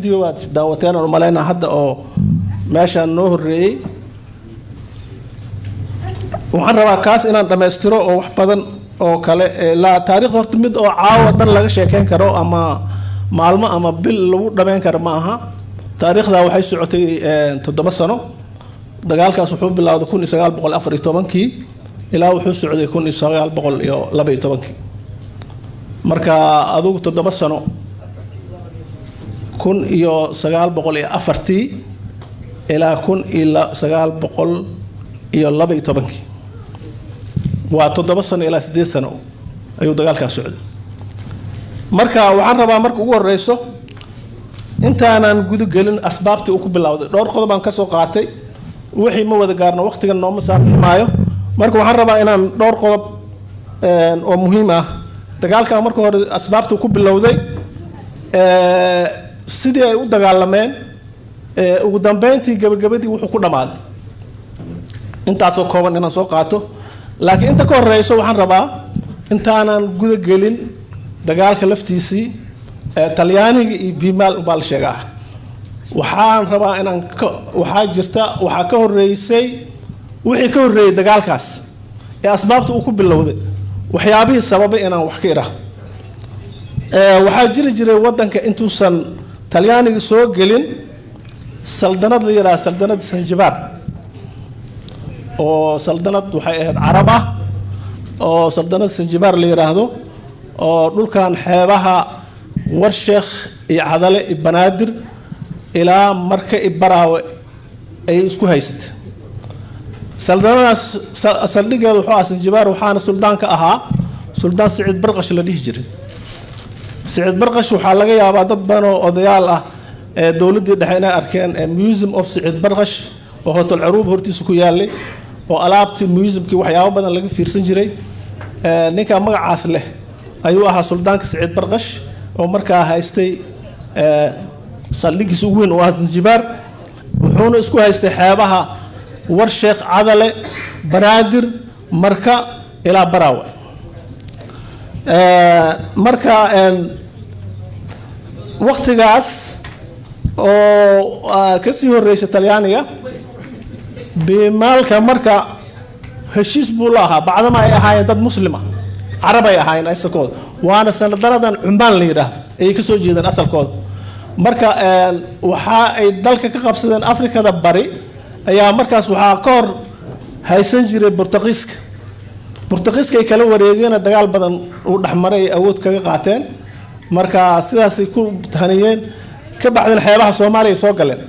فيديو داوتين ومالينا حدا أو ماشى النهر ري وحنا كاس إن لما يستروا أو حبذا أو كلا لا تاريخ ورتمد أو عاود لا شيء كان كرو أما معلومة أما باللو دمين كرماها تاريخ ذا وحي سعودي تدبسنو دجال كاس وحب بالله تكون إسرائيل بقول أفريقيا طبنكي إلى وحي سعودي يكون إسرائيل بقول يو لبي طبنكي مركا أذوق تدبسنو كون يو إسرائيل بقول أفرتي إلى كون إلى إسرائيل بقول يو لبي طبنكي وتدبسن إلى 6 سنة أيو دجال كاس سعودي مركا وعربا مركا هو الرئيسه أنت أنا نقول قلنا أسبابتي أكو بالله دور خذ بان كسو قاتي وحي ما وذا قارنا وقت كان نوم صار معايا مركو عربا أنا دور خذ ومهمة دجال كان مركو أسبابتي أكو بالله ذي سيدي ودجال لمن وقدام بنتي قبل وحكونا مال أنت أسوق كون أنا سوق قاتو لكن أنت كون رئيسه وعربا أنت أنا نقول قلنا دجال خلفتيسي talyaaniga iyo biimaal ubal sheegaa waxaan rabaa inaan waxa jirta waxa ka horeysay wixii ka horeeyay dagaalkaas ee asbaabta uu ku bilowday waxyaabihii sababay inaan wax ka iraah waxa jiray wadanka intuusan talyaaniga soo gelin saldanad la yiraahdo saldanad Sanjibar oo saldanad waxay ahayd Arab ah oo saldanad Sanjibar la yiraahdo oo dhulkan xeebaha والشيخ عدله بنادر إلى مركة براوة أي اسكو هيست سلطان سلطان وحاس الجبار وحان سلطان كأها سلطان سعيد برقش اللي يجري سعيد برقش وحالة يا بعض بنو أضيال دولة دحين أركان ميوزيم أوف سعيد برقش وهو العروب هرتي سكويالي وألعبت ميوزيم كي وحياة بدن لقي في سنجري نيكا مع عسله أيوها سلطان سعيد برقش ومركا هايستي صليكي سوين وازن جبار وحونا اسكو هايستي حيابها والشيخ عدله بنادر مركا الى براوة مركا وقت غاس كسي هو الرئيس الطليانية بمالكا مركا هشيس بولاها بعدما هاي ضد مسلمة عربية هاي نايس كود وانا سندردان عمان ليراه اي كسو جيدان اصل كود marka waxa ay dalka ka qabsadeen Afrikada bari ayaa markaas waxa koor haysan jiray Portugiiska ay kala wareegeen dagaal badan oo dhaxmaray awood kaga qaateen marka sidaas ay ku tahaniyeen ka bacdan xeebaha Soomaaliya soo galeen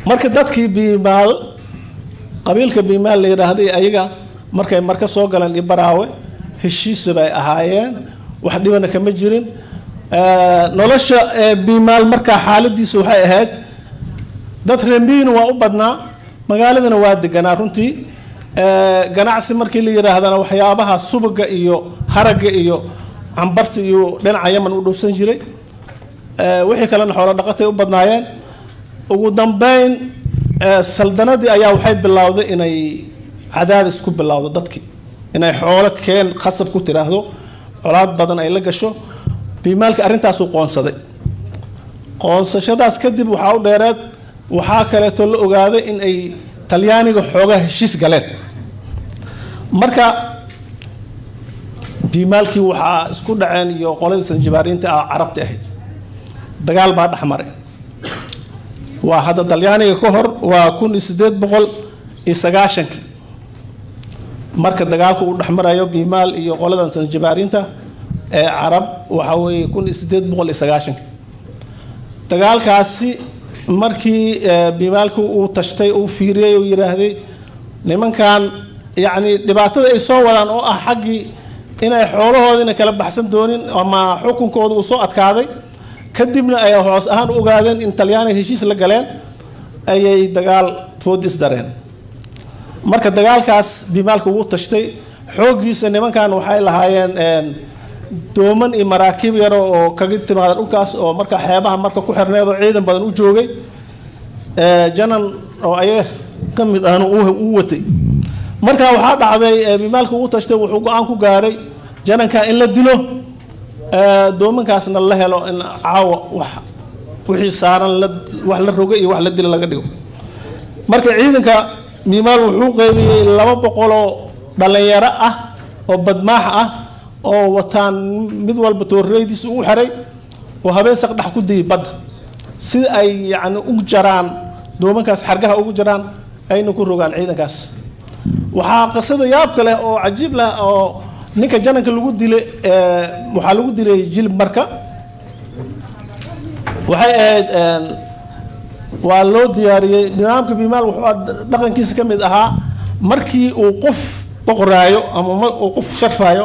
marka dadkii biimaal qabiilka biimaal la yiraahday ayaga markay marka soo galeen Ibaraawe heshiis bay ahaayeen wax dhibana kama jirin nolosha biimaal marka xaaladiisu waxay ahayd dad reemiin waa u badnaa magaaladana waa deganaa runtii ganacsi markii la yiraahdana waxyaabaha subaga iyo haraga iyo cambarta iyo dhinaca Yaman u dhufsan jiray wixii kale xoolo dhaqatay u badnaayeen ugu dambeyn saldanadii ayaa waxay bilowday inay cadaadis ku bilowdo dadkii inay xoolo keen qasab ku tiraahdo colaad badan ay la gasho biimaalka arintaas uu qoonsaday qoonsashadaas kadib waxa u dheereed waxa kale oo la ogaaday in ay talyaaniga xoogaa heshiis galeen marka biimaalkii waxa isku dhaceen iyo qolada Sanjibaariinta Carabta ahayd dagaal baa dhaxmaray waa hada talyaaniga ka hor waa 1890 marka dagaalku uu dhaxmarayo biimaal iyo qoladan Sanjibaariinta Arab waxa way 1890 dagaalkaasi markii biimaalku uu tashtay uu fiiriyay oo yiraahday nimankan yaani dhibaatada ay soo wadaan oo ah xaqi inay xoolahoodina kala baxsan doonin ama xukunkooda uu soo adkaaday kadibna ay hoos ahaan u ogaadeen in talyaaniga heshiis la galeen ayay dagaal foodis dareen marka dagaalkaas biimaalku uu tashtay xoogiisa nimankan waxay lahaayeen dooman iyo maraakiib yar oo kaga timaada dhulkaas oo marka xeebaha marka ku xirneedo ciidan badan u joogay janan oo ay kamid ah uu watay marka waxa dhacday biimaalku uu tashtay wuxuu go'aan ku gaaray jananka in la dilo دومن كاسنا الله هلو إن عاو وحي صارن wax la rogay iyo wax la dil laga dhigo marka ciidanka miimaal wuxuu qaybiyay 200 dhalinyaro ah oo badmaax ah oo wataan mid walba tooreydiisa u xiray oo habeen saq dhax ku dii bad sida ay yaani ugu jaraan doomankaas xargaha ugu jaraan ayna ku rogaan ciidankaas waxa qasada yaab kale oo cajiib leh oo ninka jananka lagu dilay waxa lagu dilay jilib marka waxay ahayd waa loo diyaariyay nidaamka biimaal wuxuu dhaqankiisa ka mid ahaa markii uu qof boqoraayo ama uu qof sharfaayo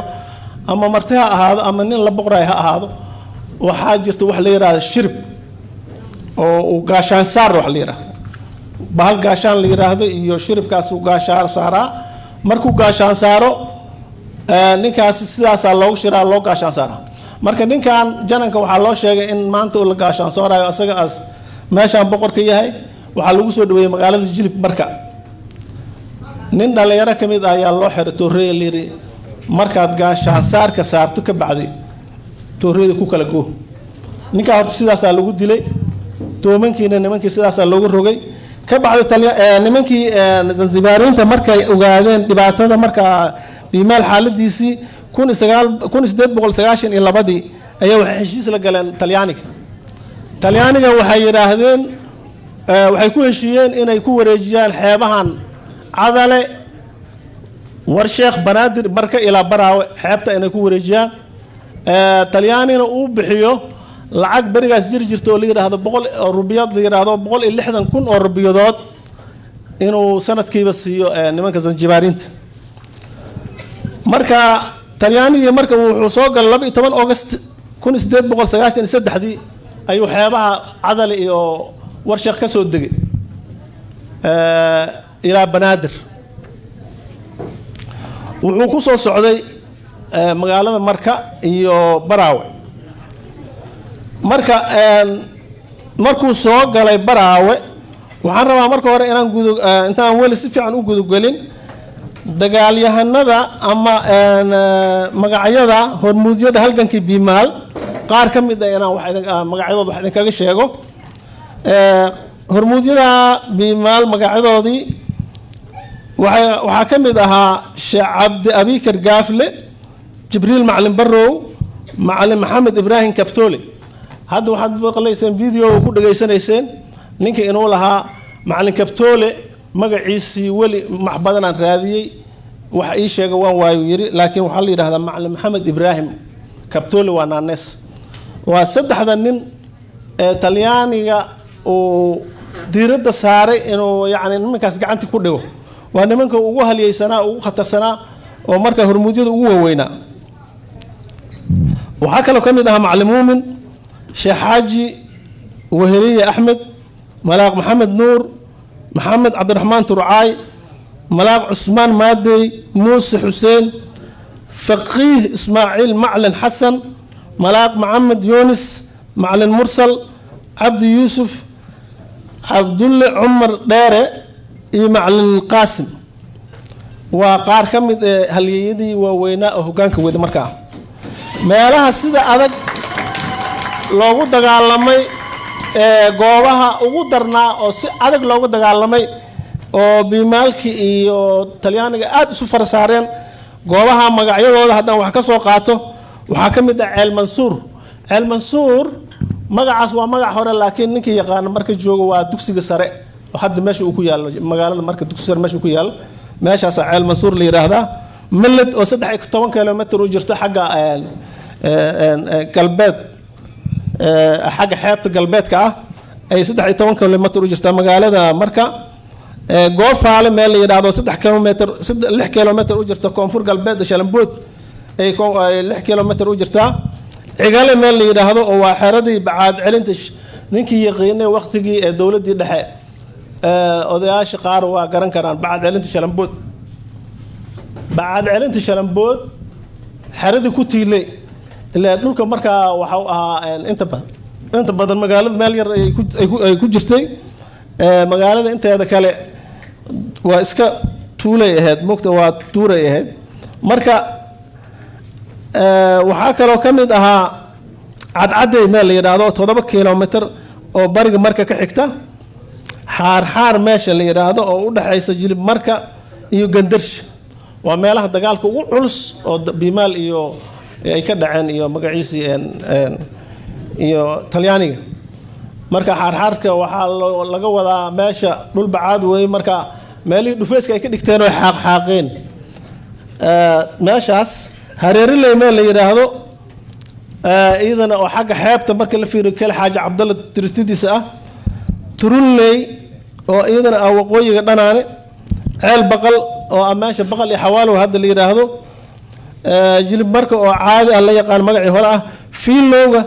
ama marti ha ahaado ama nin la boqoraayo ha ahaado waxaa jirta wax la yiraahdo shirb oo uu gaashaan saar wax la yiraahdo bahal gaashaan la yiraahdo iyo shiribkaas uu gaashaan saaraa markuu gaashaan saaro ninkaas sidaas loogu shiraa loo gaashaan saaraa marka ninkan jananka waxa loo sheegay in maanta uu la gaashaan soorayo asaga as meeshan boqorka yahay waxa lagu soo dhaweeyay magaalada jilib marka nin dhalinyaro kamid ah ayaa loo xiray toorey liiri markaad gaashaan saarka saarto ka bacdi tooreyda ku kala goo ninka horta sidaas lagu dilay doomankiina nimankii sidaas loogu rogay ka bacdi nimankii Zanzibaariinta markay ogaadeen dhibaatada marka biimaal xaaladiisii 1892 ayaa waxa heshiis la galeen Talyaaniga waxay yiraahdeen waxay ku heshiiyeen inay ku wareejiyaan xeebahan Cadale war Sheekh Banaadir marka ila Baraawe xeebta inay ku wareejiyaan Talyaanina uu bixiyo lacag barigaas jirto oo la yiraahdo 100 rubiyaad la yiraahdo 160,000 oo rubiyadood inuu sanadkiiba siiyo nimanka Zanzibaariinta marka Talyaaniga marka wuxuu soo galay 12 August 1893 ayuu xeebaha Cadale iyo warshax ka soo degay ila Banaadir wuxuu ku soo socday magaalada Marka iyo Baraawe marka markuu soo galay Baraawe waxaan rabaa marka hore intaan weli si fiican u gudugelin dagaalyahanada ama magacyada hormuudyada halgankii biimaal qaar ka mid ah inaan wax magacyadooda wax idin kaga sheego hormuudyada biimaal magacyadoodii waxa ka mid ahaa Sheekh Cabdi Abikar Gaafle Jibriil Macalin Barrow Macalin Maxamed Ibrahim Kaptole hadda waxaad maqlayseen video ku dhageysanayseen ninka inuu lahaa Macalin Kaptole magaciisi wali maxbadan aan raadiyay waxa ii sheegay waan waayo yiri laakiin waxa la yiraahdaa Macalin Maxamed Ibrahim Kaptole waa naanes waa saddexda nin ee Talyaaniga oo diiradda saaray inuu yaani nimankaas gacanta ku dhigo waa nimanka ugu haliyaysanaa ugu khatarsanaa oo marka hormuudyada ugu waaweynaa waxa kale kamid ah Macalin Muumin Sheekh Xaaji Waheliye Axmed Malaaq Maxamed Nuur محمد عبد الرحمن ترعاي ملاك عثمان مادي موسى حسين فقيه إسماعيل معلن حسن ملاك محمد يونس معلن مرسل عبد يوسف عبد الله عمر دارة معلن القاسم وقار كمد هاليدي وويناء هجانك ويد مركا ما لها سيدة أذك لو دقالمي goobaha ugu darnaa oo si adag loogu dagaalamay oo biimaalkii iyo Talyaaniga aad isu farsaareen goobaha magacyadooda haddaan wax ka soo qaato waxa ka mid ah Ceel Mansuur magacaas waa magac hore laakiin ninkii yaqaan marka joogo waa dugsiga sare oo hadda meesha uu ku yaalo magaalada marka dugsiga sare meesha ku yaalo meeshaas Ceel Mansuur la yiraahdaa milad oo 13 kilomitir u jirta xagga galbeed حاجة حياة قلبات كا أي 16 كيلومتر وجرتا مقالة مركا قوف عالم اللي يدعو 6 كيلومتر 6 كيلومتر وجرتا كونفور قلبات شلمبوت أي 6 كيلومتر وجرتا عقال اللي يدعو هو حردي بعد علنتش نينكي يقيني وقتي دولة دي دحى أودياش قار وقرن كران بعد علنتش شلمبوت بعد علنتش شلمبوت حردي كوتيلي إلا نقول مركا وحو أنت بدل مقالة مال ير يكوجستي مقالة أنت هذا كله وإسكا طولة هاد مكتوى طورة هاد مركا وحكى لو كم ده cadcaday meel la yiraahdo 7 kilomitir oo bariga marka ka xigta xaar meesha la yiraahdo oo u dhaxaysa jilib marka iyo gandarsh waa meelaha dagaalka ugu culus oo biimaal iyo ay ka dhaceen iyo magaciisi iyo talyaaniga marka xaarka waxa laga wadaa meesha dhul bacaad weey marka meelii dhufeeska ay ka dhigteen oo xaaqeen meeshaas hareeriley meel la yiraahdo iidana oo xagga xeebta marka la fiiriyo kale xaaja Cabdalla tirtidiisa ah turunley oo iidana waqooyiga dhanaane ceel baqal oo meesha baqal iyo xawaalo hadda la yiraahdo jilib marka oo caadi ah la yaqaan magacii hore ah fiilowga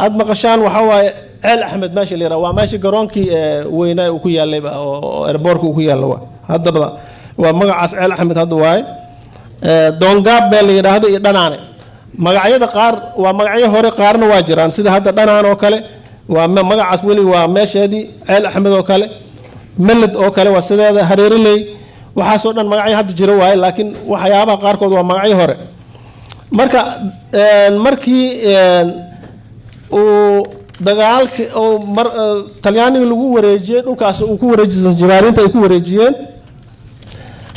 aad maqashaan waxa waaye ceel axmed meesha la yiraahdo waa meesha garoonkii weynaa uu ku yaalay oo airportka uu ku yaalo hadda waa magacaas ceel axmed hadda waaye doongaab baa la yiraahdo iyo dhanaane magacyada qaar waa magacyo hore qaarna waa jiraan sida hadda dhanaan oo kale waa magacaas weli waa meesheedii ceel axmed oo kale melad oo kale waa sideeda hareeriley waxa soo dhan magacyo hadda jira waaye laakiin waxyaabaha qaar kood waa magacyo hore marka markii uu dagaalka oo talyaaniga lagu wareejiyay dhulkaas uu ku wareejiyay jibaarinta ay ku wareejiyeen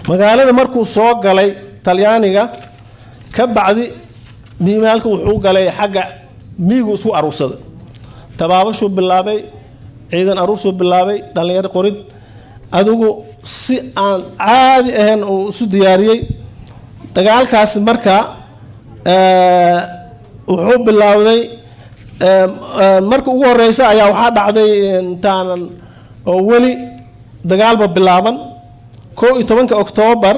magaalada markuu soo galay talyaaniga ka bacdi biimaalku wuxuu galay xagga miigu isku aruursaday tabaabashu bilaabay ciidan aruursoo bilaabay dhalinyaro qorid adigu si aan caadi ahayn oo isu diyaariyay dagaalkaas marka wuxuu bilaawday marka ugu horeysa ayaa waxa dhacday intaan oo wali dagaalba bilaaban 11 Oktoobar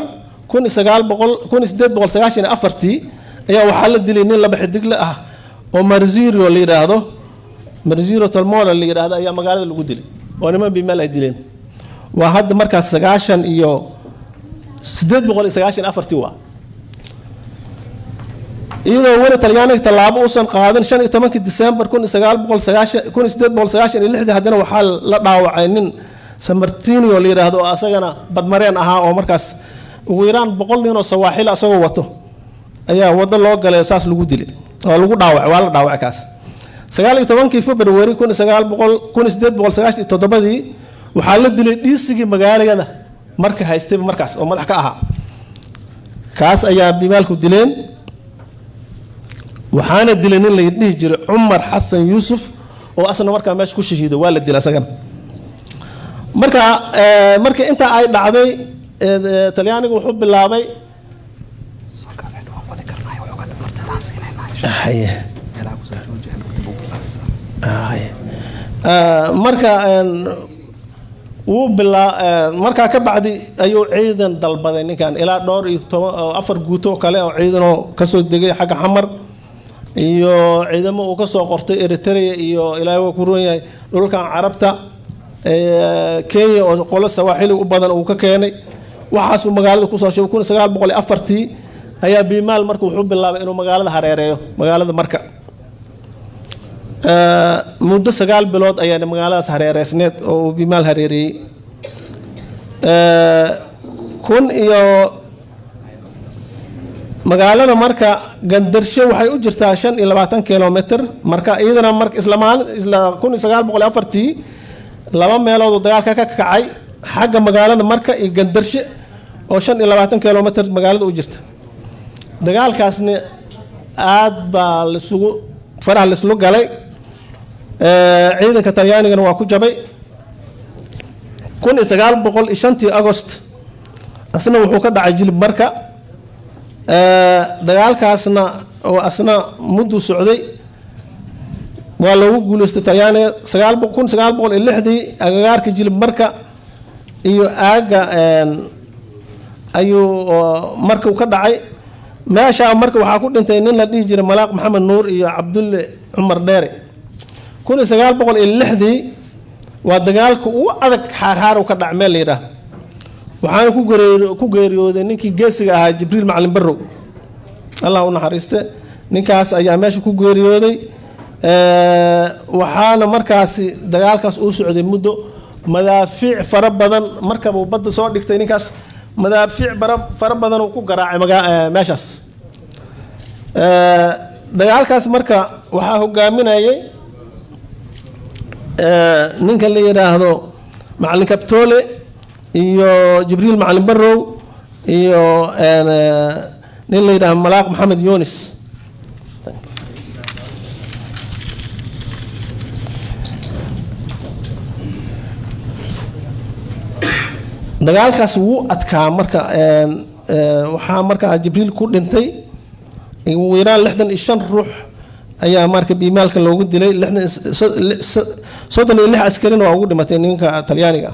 1894 ayaa waxa la dilay nin laba xidig la ah oo Marziro la yiraahdo Marziro Tolmola la yiraahdo ayaa magaalada lagu dilay oo niman biimaal ay dileen waa hadda markaas 9 iyo 894 waa iyadoo wali talyaaniga talaabo uusan qaadan 15 December 1896 haddana waxa la dhaawacay nin Samartino la yiraahdo asagana badmareen ahaa oo markaas ugu yaraan 100 nin oo sawaaxil asagoo wato ayaa wada loo galay saas lagu dilay oo lagu dhaawacay waa la dhaawacay kaas 19 February 1897 waxaa la dilay dhiisigii magaalada marka haystay markaas oo madax ka ahaa kaas ayaa biimaalku dileen waxaana dilay nin la dhihi jiray Umar Hassan Yusuf oo asna markaa meesha ku shahiiday waa la dilay asagana marka inta ay dhacday talyaanigu wuxuu bilaabay marka ka bacdi ayuu ciidan dalbaday ninkan ilaa dhowr iyo 4 guuto kale oo ciidan oo ka soo degay xagga xamar iyo ciidamo uu ka soo qortay Eritrea iyo ilaa uu ku roon yahay dhulkan Carabta Kenya oo qolo sawaaxili u badan uu ka keenay waxaas uu magaalada ku soo sheegay 1904 ayaa biimaal markuu wuxuu bilaabay inuu magaalada hareereeyo magaalada marka muddo 9 bilood ayaa magaaladaas hareereysneed oo biimaal hareeriyay iyo magaalada marka gandarsho waxay u jirtaa 25 kilomitir marka iyadana marka isla 1904 laba meelood oo dagaalka ka kacay xagga magaalada marka iyo gandarsho oo 25 kilomitir magaalada u jirta dagaalkaasna aad baa la isugu faraha la islu galay ciidanka talyaanigana waa ku jabay 1905 August asna wuxuu ka dhacay jilib marka dagaalkaasna oo asna muddo socday waa lagu guuleystay talyaaniga 1906 agagaarka jilib marka iyo aaga ayuu marka ka dhacay meesha marka waxa ku dhintay nin la dhihi jiray Malaaq Maxamed Nuur iyo Cabdulle Umar Dheere 1906 waa dagaalku uu adag xaar ka dhac meel leeyahay waxaan ku geeriyooday ninkii geesiga ahaa Jibriil Macalin Barrow Allah u naxariiste ninkaas ayaa meesha ku geeriyooday waxaana markaasi dagaalkaas uu socday muddo madaafiic fara badan marka uu badda soo dhigtay ninkaas madaafiic fara badan uu ku garaacay meeshaas dagaalkaas marka waxaa hogaaminayay ninka la yiraahdo macallin Kabtoole iyo Jibriil macallin Barrow iyo nin la yiraahdo Malaaq Maxamed Yunis dagaalkaas wuu adkaa marka waxaa marka Jibriil ku dhintay weeraan 65 ruux ayaa marka biimaalka loogu dilay 36 askarin oo ugu dhimatay ninka Talyaaniga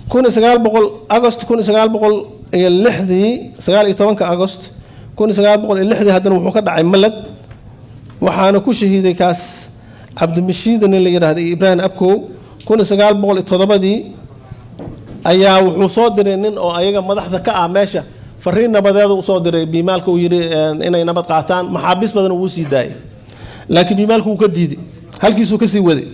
1900 August 1906 August 1906 haddana wuxuu ka dhacay Malad waxaana ku shahiiday kaas Cabdimashiid nin la yiraahdo Ibrahim Abkow 1907 ayaa wuxuu soo diray nin oo ayaga madaxda ka ah meesha fariin nabadeed uu soo diray biimaalka uu yiri inay nabad qaataan maxaabiis badan uu sii daayay laakiin biimaalku uu ka diiday halkiisuu ka sii waday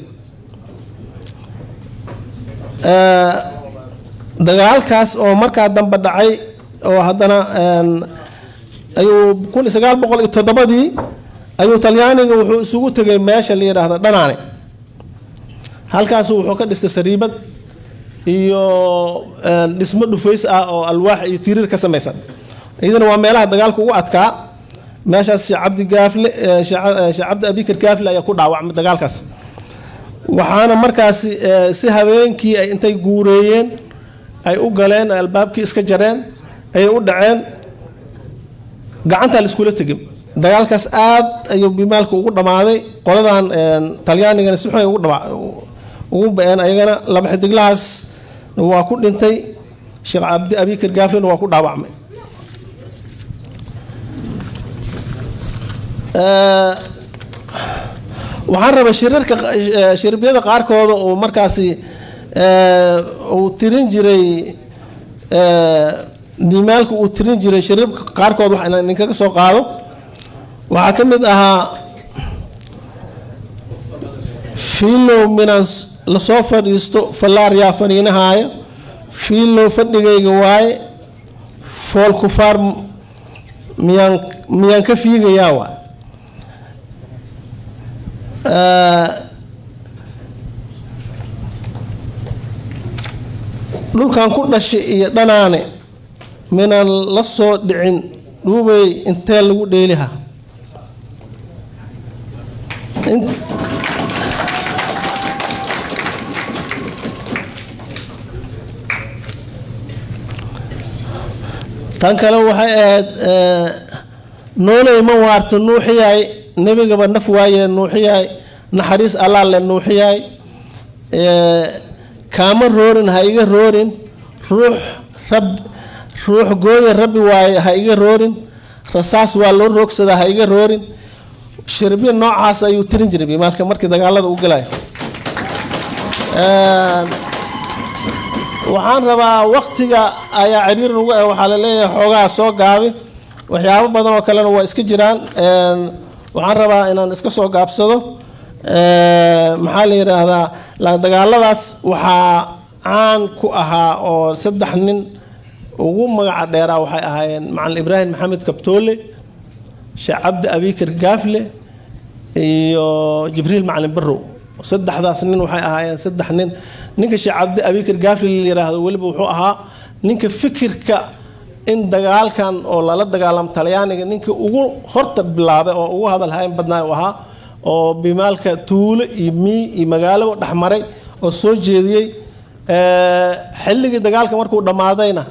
dagaalkaas oo markaa dambe dhacay oo haddana ayuu 1907 ayuu Talyaaniga wuxuu isugu tagay meesha la yiraahdo Dhanaane halkaas wuxuu ka dhistay sariibad iyo dhismo dhufays ah oo alwaax iyo tirir ka samaysan idina waa meelaha dagaalku ugu adkaa meeshaas Sheekh Cabdi Gaafle Sheekh Cabdi Abikar Gaafle ayaa ku dhaawacmay dagaalkaas waxaana markaas si habeenkii ay intay guureeyeen ay u galeen albaabkii iska jareen ay u dhaceen gacanta la isku la tagay dagaalkaas aad ayuu biimaalku ugu dhamaaday qoladan Talyaanigana si xun ugu been ayagana laba xidiglahaas waa ku dhintay Sheekh Cabdi Abikar Gaafle waa ku dhaawacmay waxaan rabaa shirarka qaarkooda oo markaasi uu tirin jiray biimaalku uu tirin jiray shirarka qaarkood waxa inaan idinkaga soo qaado waxaa ka mid ahaa fiilo minans la soo fadhiisto fallaar yaa fadhiinahaaya fiilo fadhigayga waaye fool kufaar miyaan ka fiigayaa waay dhulkan ku dhashay iyo Dhanaane minaan la soo dhicin dhuubay intee lagu dheeliha tan kale waxay ahayd noolay ma waarto nuuxiyay nabigaba naf waaye nuuxiyay naxariis Allah la nuuxiyay kaama roorin ha iga roorin ruux gooye rabbi waaye ha iga roorin rasaas waa loo roogsada ha iga roorin shirbiya noocaas ayuu tirin jiray biimaalka markii dagaalada u galay waxaan rabaa waqtiga ayaa ciriir ugu waxaa la leeyahay xoogaa soo gaabi waxyaabo badan oo kalena waa iska jiraan waxaan rabaa inaan iska soo gaabsado maxaa la yiraahdaa la dagaaladaas waxaa caan ku ahaa oo 3 nin ugu magaca dheeraa waxay ahaayeen macallin Ibrahim Maxamed Kabtoole Sheekh Cabdi Abikar Gaafle iyo Jibriil macallin Barrow saddexdaas nin waxay ahaayeen 3 nin ninka Sheekh Cabdi Abikar Gaafle la yiraahdo waliba wuxuu ahaa ninka fikirka in dagaalkan oo lala dagaalam Talyaaniga ninka ugu horta bilaabay oo ugu hadal hayn badnaa ahaa oo biimaalka tuulo iyo magaalo dhaxmaray oo soo jeediyay xilligii dagaalka markuu dhamaadayna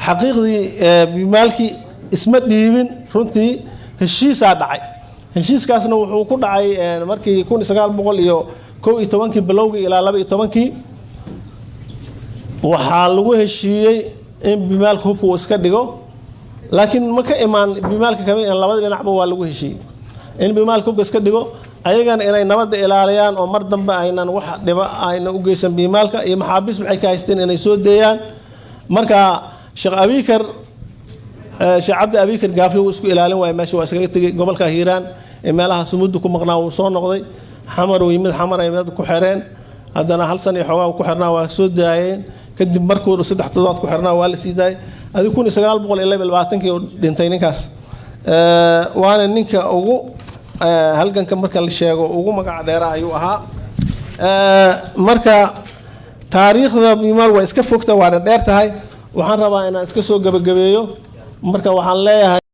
xaqiiqdii biimaalkii isma dhiibin runtii heshiisa dhacay heshiiskaasna wuxuu ku dhacay markii 1911 bilowgii ilaa 12 waxaa lagu heshiiyay in biimaalka hubku iska dhigo laakiin ma ka imaan biimaalka kamid in labada dhinacba waa lagu heshiiyay in biimaalka hubka iska dhigo ayagana inay nabadda ilaaliyaan oo mar dambe aynan wax dhiba ayna u geysan biimaalka iyo maxaabiis waxay ka haysteen inay soo deeyaan marka Sheekh Abikar Sheekh Cabdi Abikar Gaafle uu isku ilaalin waay meesha waa iskaga tagay gobolka Hiiraan ee meelaha sumuddu ku maqnaa uu soo noqday xamar uu yimid xamar ay dad ku xireen haddana hal san iyo xogaa ku xirnaa waa soo daayeen kadib markuu 3 toddobaad ku xirnaa waa la sii daayay adigu 1922 dhintay ninkaas وانا نينكا ugu halganka marka la sheego ugu magac dheer ayuu ahaa marka taariikhda biimaal waa iska fogta waana dheer tahay waxaan rabaa inaan iska soo gabagabeeyo marka waxaan leeyahay